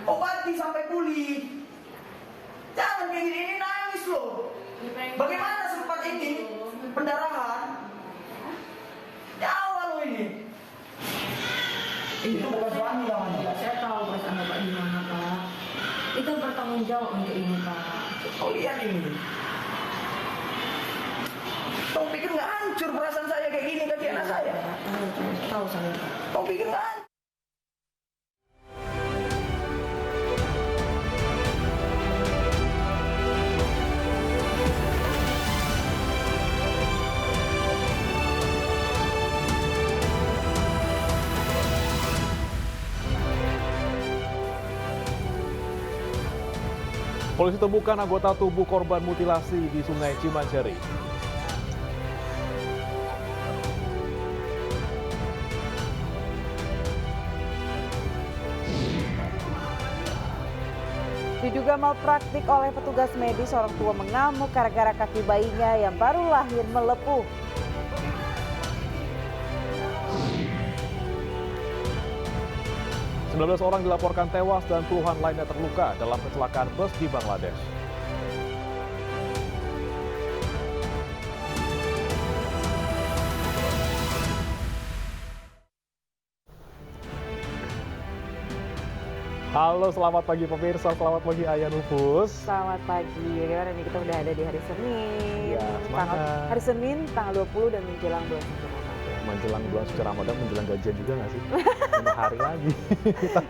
Obati sampai pulih. Jangan kayak gini, ini nangis loh. Bagaimana sempat ini pendarahan? Nyawa loh ini. Itu bukan suami namanya. Saya tahu perasaan Bapak gimana, Pak. Itu bertanggung jawab untuk ini, Pak. Kau lihat ini. Kau pikir nggak hancur perasaan saya kayak gini kaki anak saya? Tahu saya, Pak. Kau pikir nggak hancur? Polisi temukan anggota tubuh korban mutilasi di Sungai Cimanceri. Diduga malpraktik oleh petugas medis, orang tua mengamuk gara-gara kaki bayinya yang baru lahir melepuh. Orang dilaporkan tewas dan puluhan lainnya terluka dalam kecelakaan bus di Bangladesh. Halo, selamat pagi pemirsa, selamat pagi Ayah Nufus. Selamat pagi, bagaimana nih, kita udah ada di hari Senin. Ya, hari Senin tanggal 20 dan menjelang bulan suci Ramadan. Menjelang bulan suci Ramadan, menjelang gajian juga nggak sih? 5 hari lagi.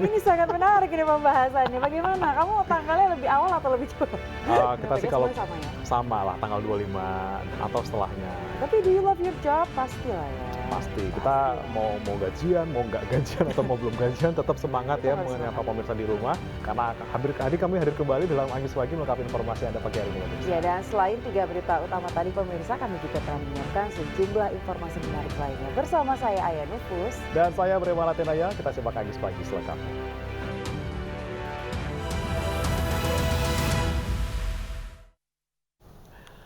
Ini sangat menarik ini pembahasannya. Bagaimana? Kamu tanggalnya lebih awal atau lebih cepat? Kita sih kalau sama ya? Sama lah, tanggal 25 atau setelahnya. Tapi do you love your job? Pasti lah ya. Pasti. Kita mau gajian, mau nggak gajian atau mau belum gajian, tetap semangat ya mengenai apa pemirsa di rumah. Karena kami hadir kembali dalam Anggis Pagi melengkapi informasi Anda pagi hari ini. Ya, dan selain 3 berita utama tadi pemirsa, kami juga telah menyiapkan sejumlah informasi menarik lainnya. Bersama saya Ayah Nufus. Dan saya Brema Latinaya, kita simak Anggis Pagi selengkapnya.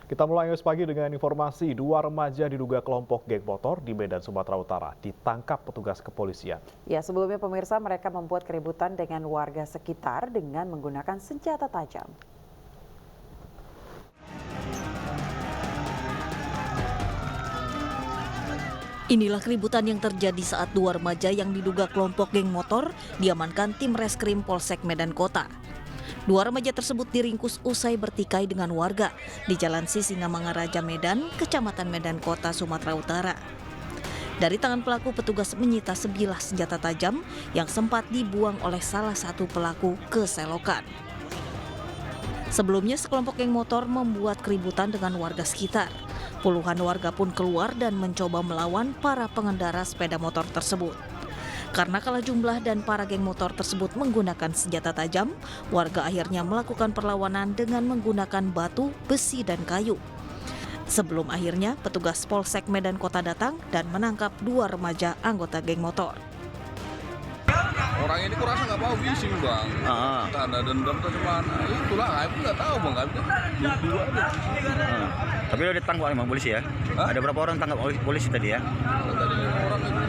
Kita mulai Anggis Pagi dengan informasi 2 remaja diduga kelompok geng motor di Medan, Sumatera Utara ditangkap petugas kepolisian. Ya, sebelumnya pemirsa, mereka membuat keributan dengan warga sekitar dengan menggunakan senjata tajam. Inilah keributan yang terjadi saat 2 remaja yang diduga kelompok geng motor diamankan tim Reskrim Polsek Medan Kota. 2 remaja tersebut diringkus usai bertikai dengan warga di Jalan Sisingamangaraja Medan, Kecamatan Medan Kota, Sumatera Utara. Dari tangan pelaku, petugas menyita sebilah senjata tajam yang sempat dibuang oleh salah satu pelaku ke selokan. Sebelumnya, sekelompok geng motor membuat keributan dengan warga sekitar. Puluhan warga pun keluar dan mencoba melawan para pengendara sepeda motor tersebut. Karena kalah jumlah dan para geng motor tersebut menggunakan senjata tajam, warga akhirnya melakukan perlawanan dengan menggunakan batu, besi, dan kayu. Sebelum akhirnya petugas Polsek Medan Kota datang dan menangkap 2 remaja anggota geng motor. Orang ini kurasa nggak mau bising bang, tanda dendam tuh gimana? Itulah, aku nggak tahu bang, dua aja. Tapi udah ditangkap emang polisi ya? Ada berapa orang tangkap polisi tadi ya? Tadi orang itu.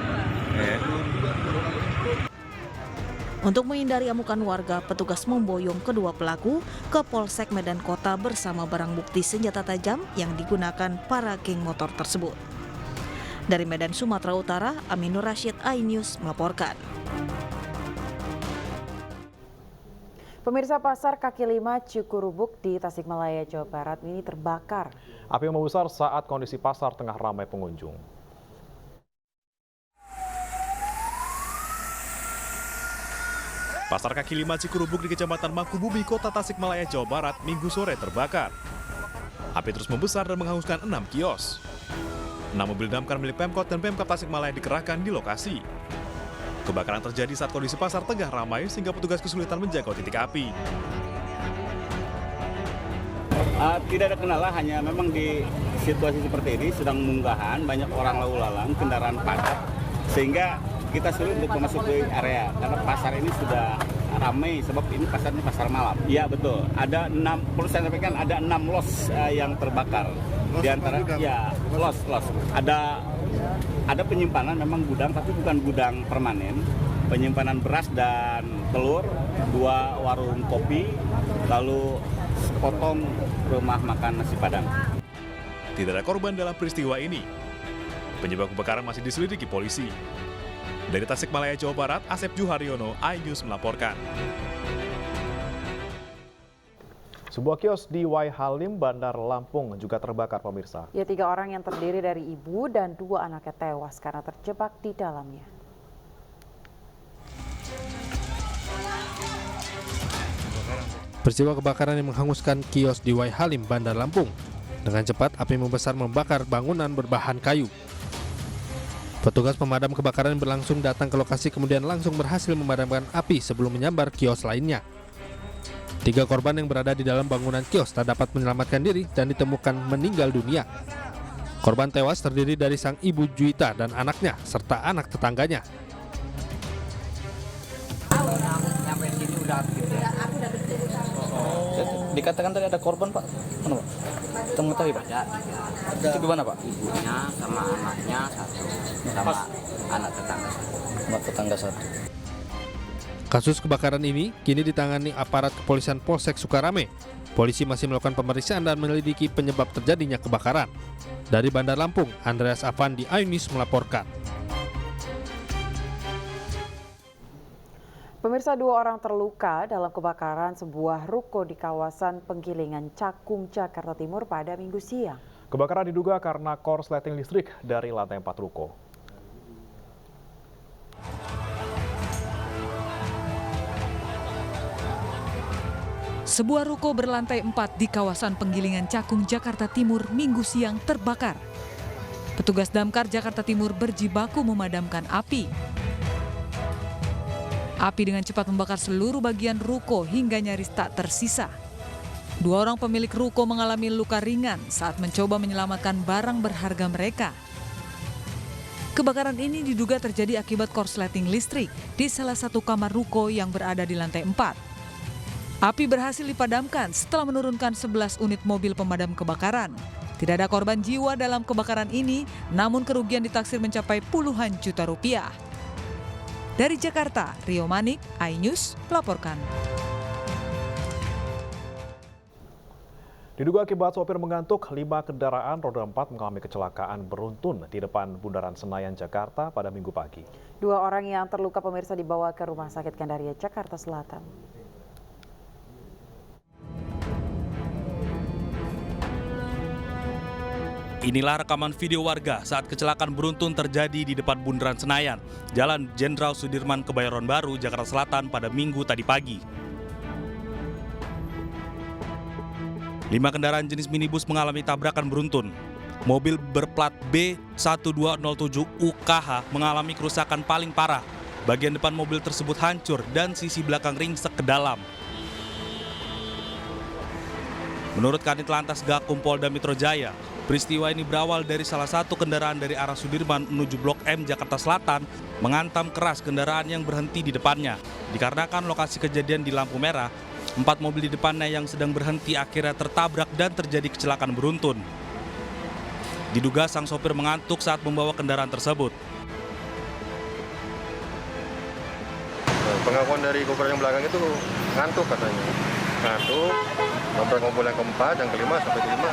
Untuk menghindari amukan warga, petugas memboyong kedua pelaku ke Polsek Medan Kota bersama barang bukti senjata tajam yang digunakan para geng motor tersebut. Dari Medan, Sumatera Utara, Aminur Rashid, iNews melaporkan. Pemirsa, pasar kaki 5 Cikurubuk di Tasikmalaya, Jawa Barat ini terbakar. Api membesar saat kondisi pasar tengah ramai pengunjung. Pasar kaki 5 Cikurubuk di Kecamatan Mangkubumi, Kota Tasikmalaya, Jawa Barat, Minggu sore terbakar. Api terus membesar dan menghanguskan 6 kios. 6 mobil damkar milik Pemkot dan Pemkap Tasikmalaya dikerahkan di lokasi. Kebakaran terjadi saat kondisi pasar tengah ramai sehingga petugas kesulitan menjangkau titik api. Tidak ada kendala, hanya memang di situasi seperti ini sedang munggahan, banyak orang lalu lalang, kendaraan padat, sehingga kita sulit untuk memasuki area karena pasar ini sudah ramai sebab ini pasarnya pasar malam. Iya betul, ada 6, perlu saya sampaikan ada 6 los yang terbakar. Di antara ya los. Ada penyimpanan memang gudang tapi bukan gudang permanen. penyimpanan beras dan telur, 2 warung kopi, lalu sepotong rumah makan nasi Padang. Tidak ada korban dalam peristiwa ini. Penyebab kebakaran masih diselidiki polisi. Dari Tasikmalaya, Jawa Barat, Asep Juharyono, iNews melaporkan. Sebuah kios di Wai Halim, Bandar Lampung juga terbakar, pemirsa. Ya, 3 orang yang terdiri dari ibu dan 2 anaknya tewas karena terjebak di dalamnya. Peristiwa kebakaran yang menghanguskan kios di Wai Halim, Bandar Lampung. Dengan cepat, api membesar membakar bangunan berbahan kayu. Petugas pemadam kebakaran berlangsung datang ke lokasi kemudian langsung berhasil memadamkan api sebelum menyambar kios lainnya. 3 korban yang berada di dalam bangunan kios tak dapat menyelamatkan diri dan ditemukan meninggal dunia. Korban tewas terdiri dari sang ibu Juita dan anaknya serta anak tetangganya. Dikatakan tadi ada korban, Pak. Mana, Pak? Kita mengetahui, Pak? Ada. Itu gimana, Pak? Ibunya sama anaknya 1, sama anak tetangga 1. Anak tetangga 1. Kasus kebakaran ini kini ditangani aparat kepolisian Polsek Sukarame. Polisi masih melakukan pemeriksaan dan menyelidiki penyebab terjadinya kebakaran. Dari Bandar Lampung, Andreas Afandi, iNews melaporkan. Pemirsa, 2 orang terluka dalam kebakaran sebuah ruko di kawasan Penggilingan Cakung, Jakarta Timur pada Minggu siang. Kebakaran diduga karena korsleting listrik dari lantai 4 ruko. Sebuah ruko berlantai 4 di kawasan Penggilingan Cakung, Jakarta Timur, Minggu siang terbakar. Petugas Damkar Jakarta Timur berjibaku memadamkan api. Api dengan cepat membakar seluruh bagian ruko hingga nyaris tak tersisa. 2 orang pemilik ruko mengalami luka ringan saat mencoba menyelamatkan barang berharga mereka. Kebakaran ini diduga terjadi akibat korsleting listrik di salah satu kamar ruko yang berada di lantai 4. Api berhasil dipadamkan setelah menurunkan 11 unit mobil pemadam kebakaran. Tidak ada korban jiwa dalam kebakaran ini, namun kerugian ditaksir mencapai puluhan juta rupiah. Dari Jakarta, Rio Manik, iNews melaporkan. Diduga akibat sopir mengantuk, 5 kendaraan roda 4 mengalami kecelakaan beruntun di depan Bundaran Senayan, Jakarta pada Minggu pagi. 2 orang yang terluka, pemirsa, dibawa ke Rumah Sakit Gandaria, Jakarta Selatan. Inilah rekaman video warga saat kecelakaan beruntun terjadi di depan Bundaran Senayan, Jalan Jenderal Sudirman, Kebayoran Baru, Jakarta Selatan pada Minggu tadi pagi. 5 kendaraan jenis minibus mengalami tabrakan beruntun. Mobil berplat B1207 UKH mengalami kerusakan paling parah. Bagian depan mobil tersebut hancur dan sisi belakang ringsek ke dalam. Menurut Kanit Lantas Gakum Polda Metro Jaya, peristiwa ini berawal dari salah satu kendaraan dari arah Sudirman menuju Blok M Jakarta Selatan menghantam keras kendaraan yang berhenti di depannya. Dikarenakan lokasi kejadian di lampu merah, 4 mobil di depannya yang sedang berhenti akhirnya tertabrak dan terjadi kecelakaan beruntun. Diduga sang sopir mengantuk saat membawa kendaraan tersebut. Pengakuan dari kopdar yang belakang itu ngantuk katanya. Ngantuk, nabrak mobil yang keempat, yang kelima sampai kelima.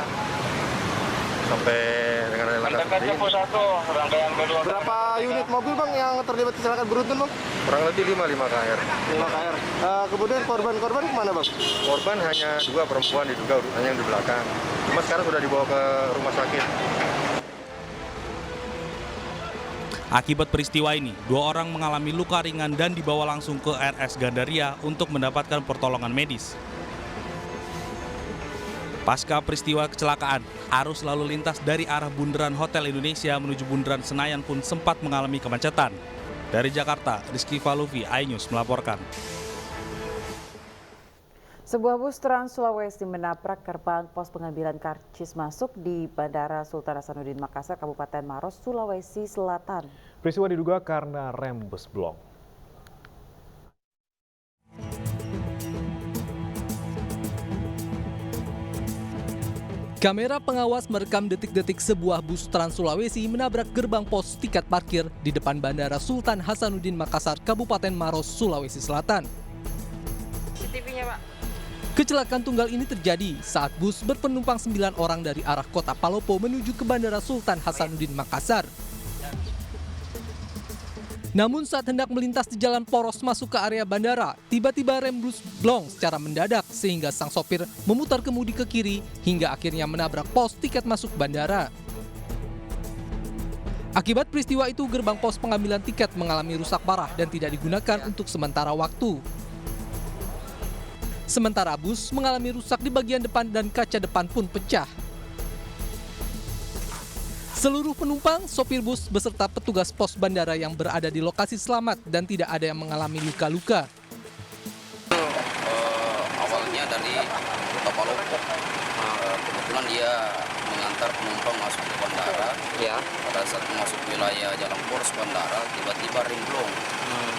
Sampai dengan rela seperti ini. Berapa unit mobil, Bang, yang terlibat kecelakaan beruntun, Bang? Kurang lebih 5 KR. 5 KR. Kemudian korban kemana, Bang? Korban hanya 2 perempuan diduga, hanya yang di belakang. Cuma sekarang sudah dibawa ke rumah sakit. Akibat peristiwa ini, 2 orang mengalami luka ringan dan dibawa langsung ke RS Gandaria untuk mendapatkan pertolongan medis. Pasca peristiwa kecelakaan, arus lalu lintas dari arah Bundaran Hotel Indonesia menuju Bundaran Senayan pun sempat mengalami kemacetan. Dari Jakarta, Rizky Faluvi, iNews melaporkan. Sebuah bus Trans Sulawesi menabrak gerbang pos pengambilan karcis masuk di Bandara Sultan Hasanuddin Makassar, Kabupaten Maros, Sulawesi Selatan. Peristiwa diduga karena rem bus blong. Kamera pengawas merekam detik-detik sebuah bus Trans Sulawesi menabrak gerbang pos tiket parkir di depan Bandara Sultan Hasanuddin Makassar, Kabupaten Maros, Sulawesi Selatan. CCTV-nya, Pak. Kecelakaan tunggal ini terjadi saat bus berpenumpang 9 orang dari arah kota Palopo menuju ke Bandara Sultan Hasanuddin Makassar. Namun saat hendak melintas di jalan poros masuk ke area bandara, tiba-tiba rem bus blong secara mendadak sehingga sang sopir memutar kemudi ke kiri hingga akhirnya menabrak pos tiket masuk bandara. Akibat peristiwa itu, gerbang pos pengambilan tiket mengalami rusak parah dan tidak digunakan untuk sementara waktu. Sementara bus mengalami rusak di bagian depan dan kaca depan pun pecah. Seluruh penumpang, sopir bus beserta petugas pos bandara yang berada di lokasi selamat dan tidak ada yang mengalami luka-luka. Awalnya dari Kota Palopo, kebetulan dia mengantar penumpang masuk ke bandara. Ya. Pada saat masuk wilayah jalan poros bandara, tiba-tiba rem blong.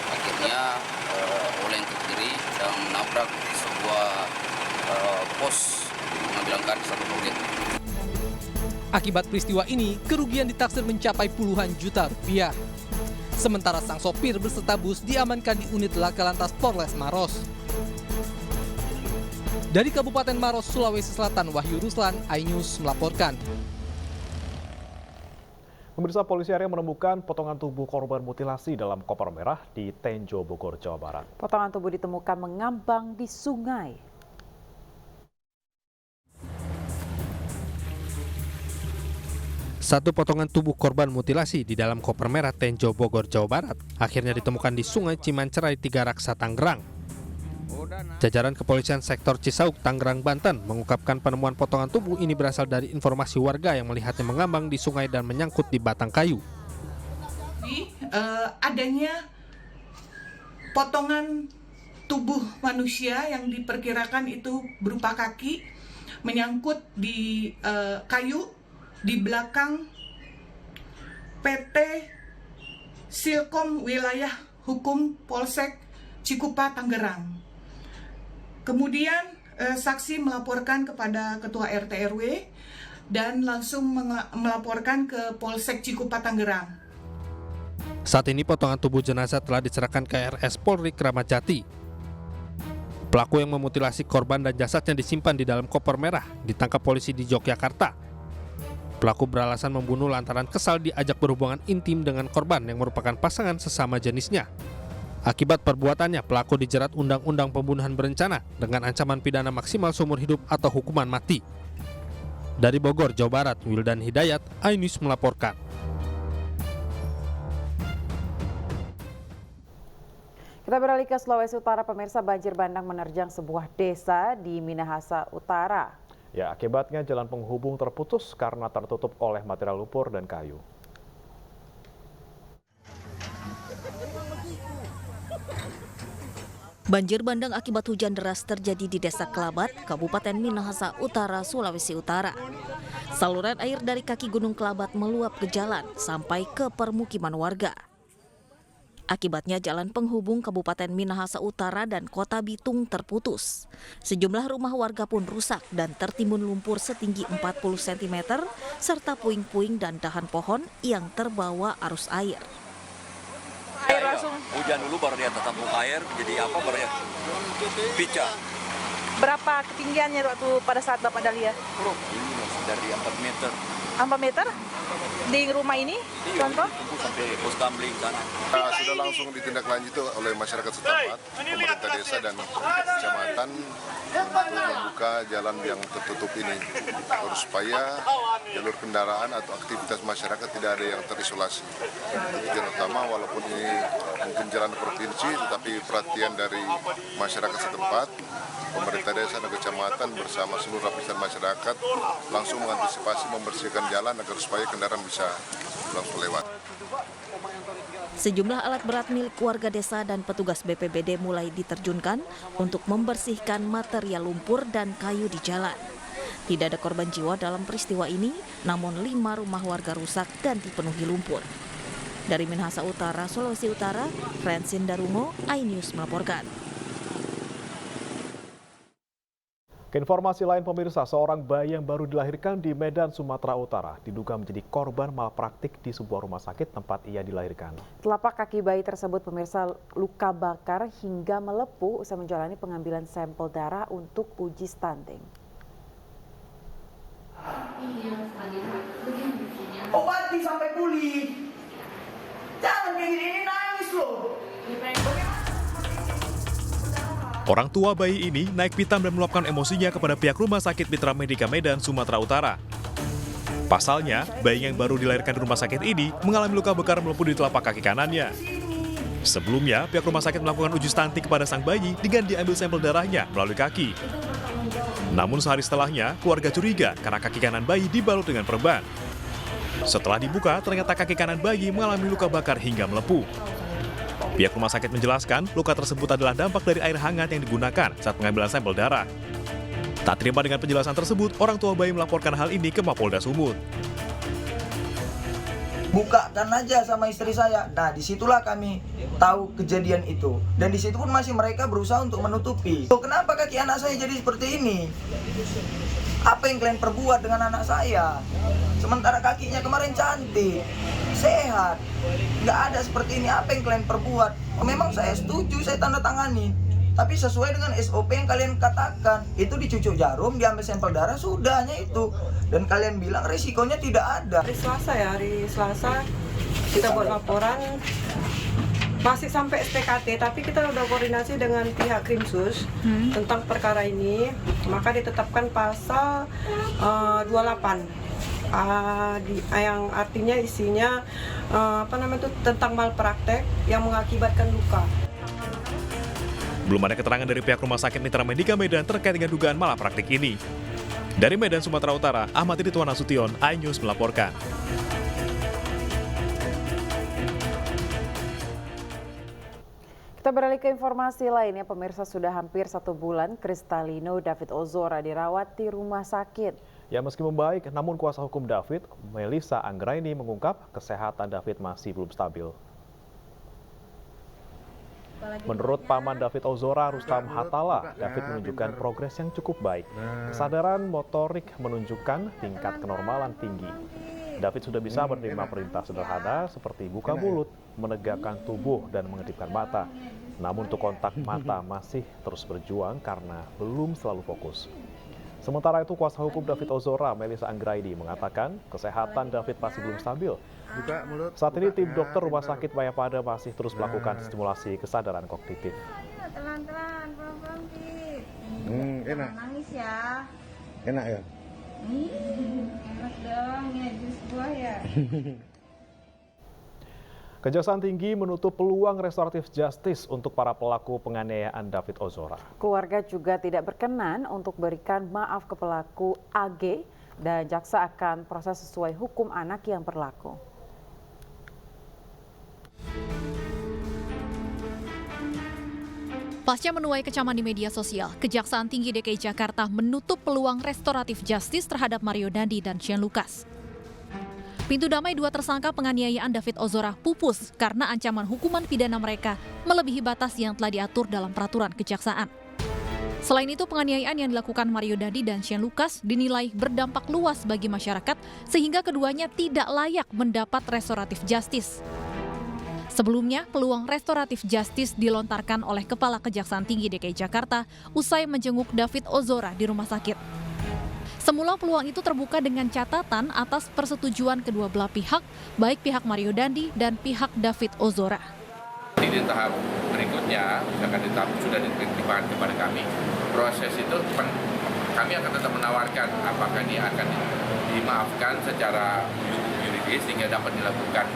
Akhirnya oleng ke kiri dan menabrak sebuah pos pengambilan karcis atau toget. Akibat peristiwa ini, kerugian ditaksir mencapai puluhan juta rupiah. Sementara sang sopir beserta bus diamankan di unit Laka Lantas Polres Maros. Dari Kabupaten Maros, Sulawesi Selatan, Wahyu Ruslan, iNews melaporkan. Pemirsa, polisi area menemukan potongan tubuh korban mutilasi dalam koper merah di Tenjo, Bogor, Jawa Barat. Potongan tubuh ditemukan mengambang di sungai. Satu potongan tubuh korban mutilasi di dalam koper merah Tenjo, Bogor, Jawa Barat akhirnya ditemukan di Sungai Cimancerai, Tiga Raksa, Tangerang. Jajaran kepolisian sektor Cisauk, Tangerang, Banten mengungkapkan penemuan potongan tubuh ini berasal dari informasi warga yang melihatnya mengambang di sungai dan menyangkut di batang kayu. Adanya potongan tubuh manusia yang diperkirakan itu berupa kaki menyangkut di kayu di belakang PT Silkom Wilayah Hukum Polsek Cikupa, Tangerang. Kemudian saksi melaporkan kepada Ketua RT RW dan langsung melaporkan ke Polsek Cikupa, Tangerang. Saat ini potongan tubuh jenazah telah diserahkan ke RS Polri Kramat Jati. Pelaku yang memutilasi korban dan jasadnya disimpan di dalam koper merah ditangkap polisi di Yogyakarta. Pelaku beralasan membunuh lantaran kesal diajak berhubungan intim dengan korban yang merupakan pasangan sesama jenisnya. Akibat perbuatannya, pelaku dijerat Undang-Undang Pembunuhan Berencana dengan ancaman pidana maksimal seumur hidup atau hukuman mati. Dari Bogor, Jawa Barat, Wildan Hidayat, iNews melaporkan. Kita beralih ke Sulawesi Utara, pemirsa. Banjir bandang menerjang sebuah desa di Minahasa Utara. Ya, akibatnya jalan penghubung terputus karena tertutup oleh material lumpur dan kayu. Banjir bandang akibat hujan deras terjadi di Desa Kelabat, Kabupaten Minahasa Utara, Sulawesi Utara. Saluran air dari kaki Gunung Kelabat meluap ke jalan sampai ke permukiman warga. Akibatnya jalan penghubung Kabupaten Minahasa Utara dan Kota Bitung terputus. Sejumlah rumah warga pun rusak dan tertimbun lumpur setinggi 40 cm serta puing-puing dan dahan pohon yang terbawa arus air. Air langsung hujan dulu baru dia tertampung air, jadi apa baru ya pica. berapa ketinggiannya waktu pada saat Bapak Dahlia? Ini masih dari 4 meter. 4 meter? Di rumah ini? Iya, contoh? sampai pos kamling sana. Sudah langsung ditindaklanjuti oleh masyarakat setempat, pemerintah desa dan kecamatan untuk membuka jalan yang tertutup ini, supaya jalur kendaraan atau aktivitas masyarakat tidak ada yang terisolasi. Tujuan utama, walaupun ini mungkin jalan provinsi, tetapi perhatian dari masyarakat setempat, pemerintah desa dan kecamatan bersama seluruh lapisan masyarakat langsung mengantisipasi membersihkan jalan agar supaya kendaraan bisa langsung lewat. Sejumlah alat berat milik warga desa dan petugas BPBD mulai diterjunkan untuk membersihkan material lumpur dan kayu di jalan. Tidak ada korban jiwa dalam peristiwa ini, namun 5 rumah warga rusak dan dipenuhi lumpur. Dari Minahasa Utara, Sulawesi Utara, Francine Darungo, iNews melaporkan. Ke informasi lain pemirsa, seorang bayi yang baru dilahirkan di Medan, Sumatera Utara diduga menjadi korban malpraktik di sebuah rumah sakit tempat ia dilahirkan. Telapak kaki bayi tersebut pemirsa luka bakar hingga melepuh usai menjalani pengambilan sampel darah untuk uji stunting. Obati sampai pulih. Jangan kayak gini, nangis loh. Orang tua bayi ini naik pitam dan meluapkan emosinya kepada pihak Rumah Sakit Mitra Medika Medan, Sumatera Utara. Pasalnya, bayi yang baru dilahirkan di rumah sakit ini mengalami luka bakar melepuh di telapak kaki kanannya. Sebelumnya, pihak rumah sakit melakukan uji stunting kepada sang bayi dengan diambil sampel darahnya melalui kaki. Namun sehari setelahnya, keluarga curiga karena kaki kanan bayi dibalut dengan perban. Setelah dibuka, ternyata kaki kanan bayi mengalami luka bakar hingga melepuh. Pihak rumah sakit menjelaskan luka tersebut adalah dampak dari air hangat yang digunakan saat pengambilan sampel darah. Tak terima dengan penjelasan tersebut, orang tua bayi melaporkan hal ini ke Mapolda Sumut. Bukakan aja sama istri saya. Nah, disitulah kami tahu kejadian itu. Dan disitu pun masih mereka berusaha untuk menutupi. Kenapa kaki anak saya jadi seperti ini? Apa yang kalian perbuat dengan anak saya? Sementara kakinya kemarin cantik, sehat. Nggak ada seperti ini, apa yang kalian perbuat? Memang saya setuju, saya tanda tangani. Tapi sesuai dengan SOP yang kalian katakan. Itu dicucuk jarum, diambil sampel darah, sudah hanya itu. Dan kalian bilang risikonya tidak ada. Hari Selasa kita buat laporan. Masih sampai SPKT, tapi kita udah koordinasi dengan pihak Krimsus tentang perkara ini. Maka ditetapkan pasal 28. Yang artinya isinya tentang malpraktek yang mengakibatkan luka. Belum ada keterangan dari pihak Rumah Sakit Mitra Medika Medan terkait dengan dugaan malpraktik ini. Dari Medan, Sumatera Utara, Ahmad Ridwan Nasution, iNews melaporkan. Kita beralih ke informasi lainnya, pemirsa, sudah hampir 1 bulan Kristalino David Ozora dirawat di rumah sakit. Ya, meski membaik, namun kuasa hukum David, Melissa Anggraini, mengungkap kesehatan David masih belum stabil. Menurut paman David Ozora, Rustam Hatala, David menunjukkan progres yang cukup baik. Kesadaran motorik menunjukkan tingkat kenormalan tinggi. David sudah bisa menerima perintah sederhana seperti buka mulut, menegakkan tubuh, dan mengedipkan mata. Namun untuk kontak mata masih terus berjuang karena belum selalu fokus. Sementara itu, kuasa hukum David Ozora, Melissa Anggraini, mengatakan kesehatan David masih belum stabil. Saat ini tim dokter Rumah Sakit Mayapada masih terus melakukan stimulasi kesadaran kognitif. Pelan-pelan, pelan-pelan, Enak. nangis ya. Enak ya? Enak dong, ya jus buah ya. Kejaksaan Tinggi menutup peluang restoratif justice untuk para pelaku penganiayaan David Ozora. Keluarga juga tidak berkenan untuk berikan maaf ke pelaku AG dan jaksa akan proses sesuai hukum anak yang berlaku. Pasca menuai kecaman di media sosial, Kejaksaan Tinggi DKI Jakarta menutup peluang restoratif justice terhadap Mario Dandi dan Shane Lucas. Pintu damai 2 tersangka penganiayaan David Ozora pupus karena ancaman hukuman pidana mereka melebihi batas yang telah diatur dalam peraturan kejaksaan. Selain itu, penganiayaan yang dilakukan Mario Dandi dan Shane Lucas dinilai berdampak luas bagi masyarakat sehingga keduanya tidak layak mendapat restoratif justice. Sebelumnya, peluang restoratif justice dilontarkan oleh Kepala Kejaksaan Tinggi DKI Jakarta usai menjenguk David Ozora di rumah sakit. Semula peluang itu terbuka dengan catatan atas persetujuan kedua belah pihak, baik pihak Mario Dandi dan pihak David Ozora. Di tahap berikutnya, misalkan di tahap sudah diterima kepada kami, proses itu kami akan tetap menawarkan apakah dia akan dimaafkan secara yuridis sehingga dapat dilakukan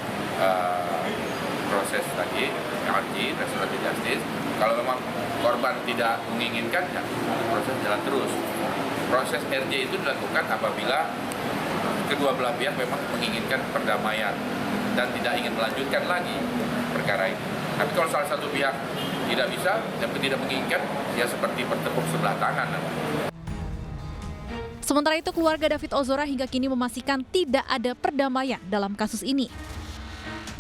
proses tadi, RJ, restoratif justice. Kalau memang korban tidak menginginkan, ya, proses jalan terus. Proses RJ itu dilakukan apabila kedua belah pihak memang menginginkan perdamaian dan tidak ingin melanjutkan lagi perkara ini. Tapi kalau salah satu pihak tidak bisa dan tidak menginginkan, ya seperti bertepuk sebelah tangan. Sementara itu, keluarga David Ozora hingga kini memastikan tidak ada perdamaian dalam kasus ini.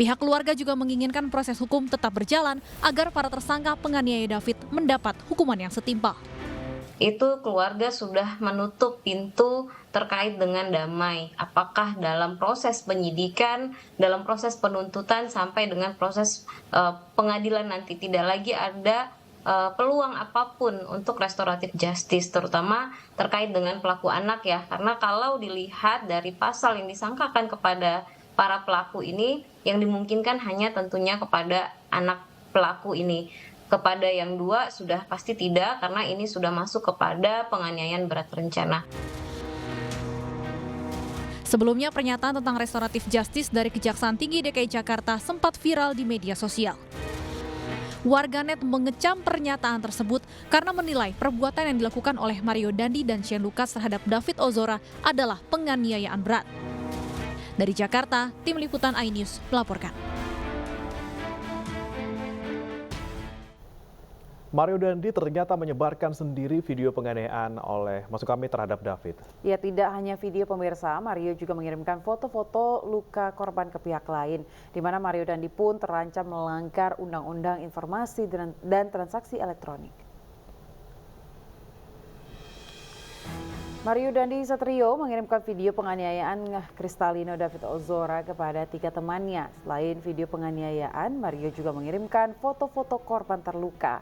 Pihak keluarga juga menginginkan proses hukum tetap berjalan agar para tersangka penganiaya David mendapat hukuman yang setimpal. itu keluarga sudah menutup pintu terkait dengan damai. Apakah dalam proses penyidikan, dalam proses penuntutan sampai dengan proses pengadilan nanti tidak lagi ada peluang apapun untuk restoratif justice, terutama terkait dengan pelaku anak ya. Karena kalau dilihat dari pasal yang disangkakan kepada para pelaku ini, yang dimungkinkan hanya tentunya kepada anak pelaku ini. Kepada yang dua sudah pasti tidak, karena ini sudah masuk kepada penganiayaan berat berencana. Sebelumnya, pernyataan tentang restoratif justice dari Kejaksaan Tinggi DKI Jakarta sempat viral di media sosial. Warganet mengecam pernyataan tersebut karena menilai perbuatan yang dilakukan oleh Mario Dandi dan Shane Lucas terhadap David Ozora adalah penganiayaan berat. Dari Jakarta, Tim Liputan iNews melaporkan. Mario Dandi ternyata menyebarkan sendiri video penganiayaan terhadap David. Ya, tidak hanya video pemirsa, Mario juga mengirimkan foto-foto luka korban ke pihak lain, di mana Mario Dandi pun terancam melanggar Undang-Undang Informasi dan Transaksi Elektronik. Mario Dandi Satrio mengirimkan video penganiayaan Kristalino David Ozora kepada 3 temannya. Selain video penganiayaan, Mario juga mengirimkan foto-foto korban terluka.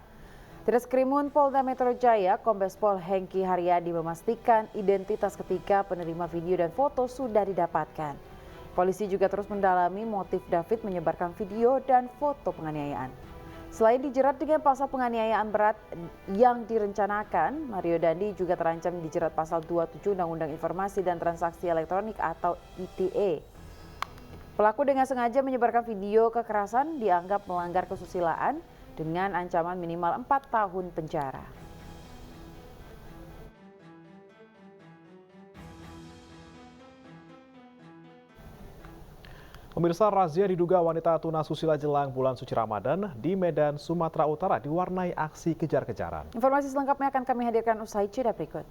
Ditreskrimum Polda Metro Jaya, Kombes Pol Hengki Haryadi memastikan identitas ketiga penerima video dan foto sudah didapatkan. Polisi juga terus mendalami motif David menyebarkan video dan foto penganiayaan. Selain dijerat dengan pasal penganiayaan berat yang direncanakan, Mario Dandi juga terancam dijerat pasal 27 Undang-Undang Informasi dan Transaksi Elektronik atau ITE. Pelaku dengan sengaja menyebarkan video kekerasan dianggap melanggar kesusilaan dengan ancaman minimal 4 tahun penjara. Pemirsa, razia diduga wanita tunasusila jelang bulan suci Ramadan di Medan, Sumatera Utara diwarnai aksi kejar-kejaran. Informasi selengkapnya akan kami hadirkan usai jeda berikut.